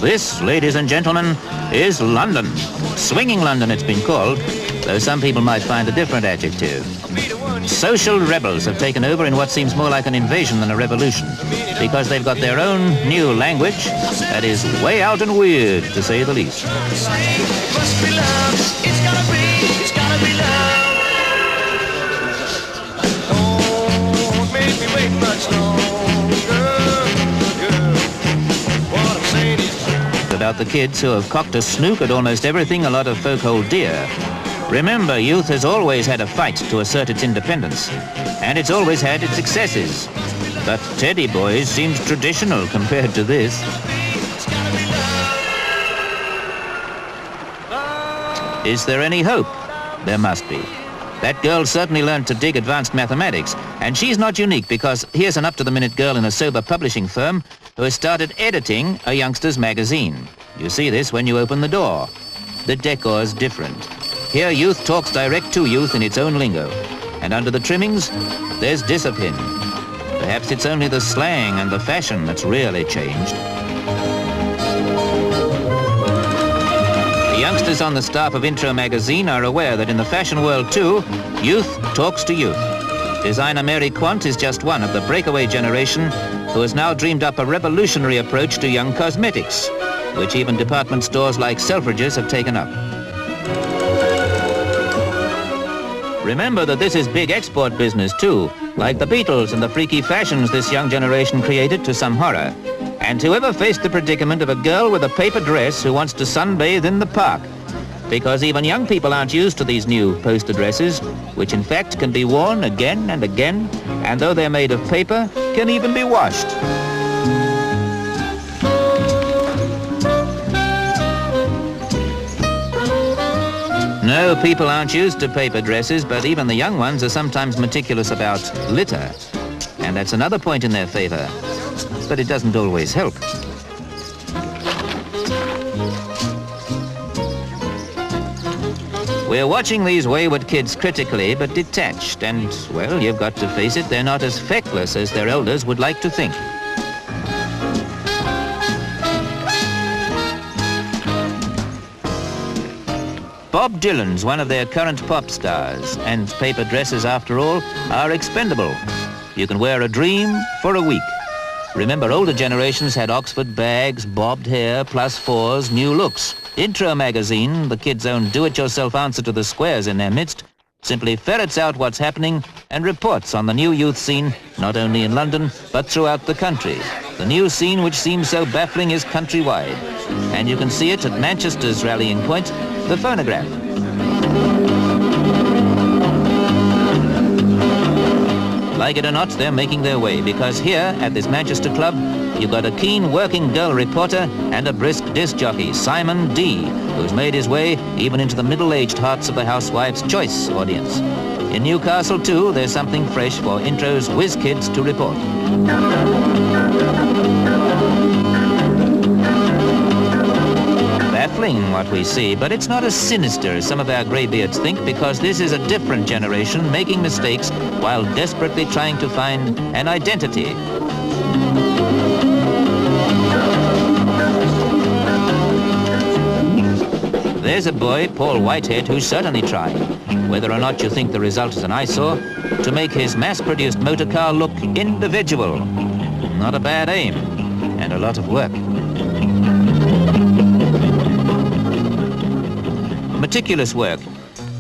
This, ladies and gentlemen, is London. Swinging London it's been called, though some people might find a different adjective. Social rebels have taken over in what seems more like an invasion than a revolution, because they've got their own new language that is way out and weird, to say the least. About the kids who have cocked a snook at almost everything a lot of folk hold dear. Remember, youth has always had a fight to assert its independence, and it's always had its successes. But Teddy Boys seems traditional compared to this. Is there any hope? There must be. That girl certainly learned to dig advanced mathematics, and she's not unique because here's an up-to-the-minute girl in a sober publishing firm who has started editing a youngster's magazine. You see this when you open the door. The decor's different. Here youth talks direct to youth in its own lingo, and under the trimmings, there's discipline. Perhaps it's only the slang and the fashion that's really changed. The youngsters on the staff of Intro magazine are aware that in the fashion world too, youth talks to youth. Designer Mary Quant is just one of the breakaway generation who has now dreamed up a revolutionary approach to young cosmetics, which even department stores like Selfridges have taken up. Remember that this is big export business too, like the Beatles and the freaky fashions this young generation created to some horror. And whoever faced the predicament of a girl with a paper dress who wants to sunbathe in the park, because even young people aren't used to these new poster dresses, which in fact can be worn again and again, and though they're made of paper, can even be washed. No, people aren't used to paper dresses, but even the young ones are sometimes meticulous about litter. And that's another point in their favor. But it doesn't always help. We're watching these wayward kids critically, but detached, and, well, you've got to face it, they're not as feckless as their elders would like to think. Bob Dylan's one of their current pop stars, and paper dresses, after all, are expendable. You can wear a dream for a week. Remember, older generations had Oxford bags, bobbed hair, +4s, new looks. Intro magazine, the kids' own do-it-yourself answer to the squares in their midst, simply ferrets out what's happening and reports on the new youth scene, not only in London, but throughout the country. The new scene which seems so baffling is countrywide. And you can see it at Manchester's rallying point, the phonograph. Like it or not, they're making their way, because here at this Manchester club, you've got a keen working girl reporter and a brisk disc jockey, Simon D., who's made his way even into the middle-aged hearts of the Housewife's Choice audience. In Newcastle, too, there's something fresh for Intro's whiz kids to report. Baffling what we see, but it's not as sinister as some of our greybeards think, because this is a different generation making mistakes while desperately trying to find an identity. There's a boy, Paul Whitehead, who's certainly trying, whether or not you think the result is an eyesore, to make his mass-produced motor car look individual. Not a bad aim, and a lot of work. Meticulous work,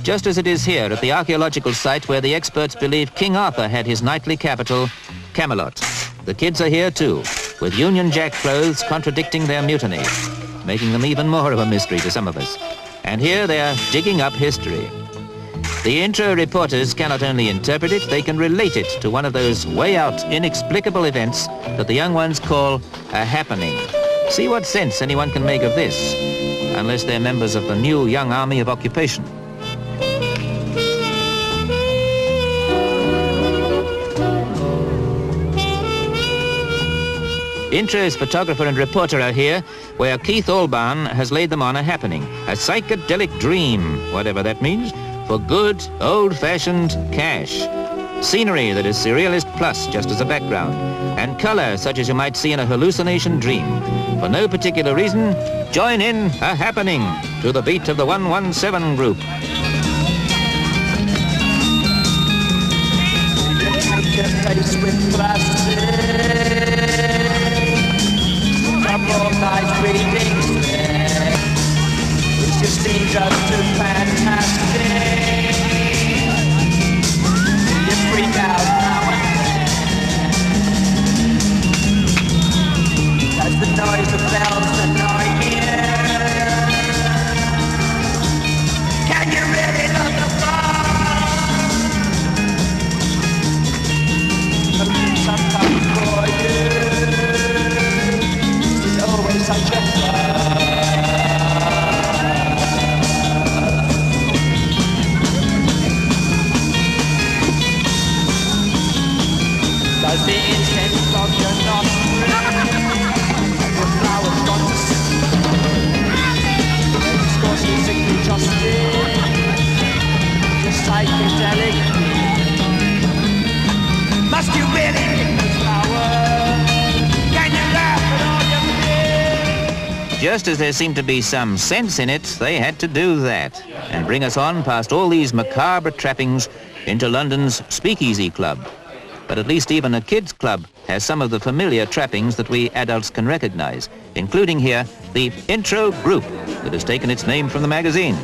just as it is here at the archaeological site where the experts believe King Arthur had his knightly capital, Camelot. The kids are here too, with Union Jack clothes contradicting their mutiny, making them even more of a mystery to some of us. And here they are digging up history. The Intro reporters cannot only interpret it, they can relate it to one of those way-out, inexplicable events that the young ones call a happening. See what sense anyone can make of this, unless they're members of the new young army of occupation. Intro's photographer and reporter are here, where Keith Alban has laid them on a happening, a psychedelic dream, whatever that means, for good, old-fashioned cash. Scenery that is Surrealist Plus, just as a background, and color such as you might see in a hallucination dream. For no particular reason, join in a happening to the beat of the 117 group. It just seems just too fantastic. You freak out now and then. That's the noise of bells that I hear. Can you really love the fun? Sometimes for you, it's always such a fun. Does the incense of your nostrils, your flowers gone to seed? It's causing sickly justice, just psychedelic. Must you really pick the flower? Can you laugh at all your fears? Just as there seemed to be some sense in it, they had to do that and bring us on past all these macabre trappings into London's Speakeasy Club. But at least even a kids' club has some of the familiar trappings that we adults can recognize, including here the intro group that has taken its name from the magazine.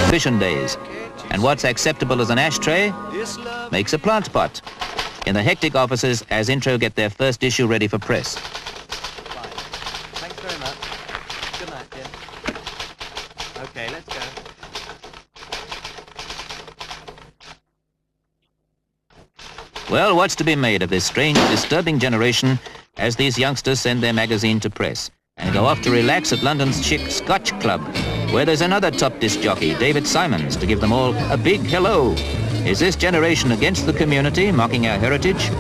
Fission days. And what's acceptable as an ashtray makes a plant pot. In the hectic offices as Intro get their first issue ready for press. Thanks very much. Good night, dear. Okay, let's go. Well, what's to be made of this strange, disturbing generation as these youngsters send their magazine to press and go off to relax at London's chic Scotch Club, where there's another top disc jockey, David Simons, to give them all a big hello. Is this generation against the community, mocking our heritage?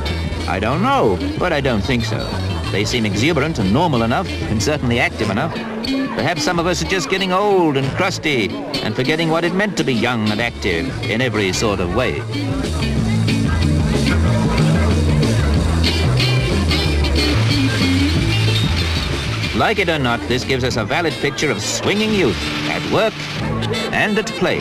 I don't know, but I don't think so. They seem exuberant and normal enough, and certainly active enough. Perhaps some of us are just getting old and crusty and forgetting what it meant to be young and active in every sort of way. Like it or not, this gives us a valid picture of swinging youth at work and at play.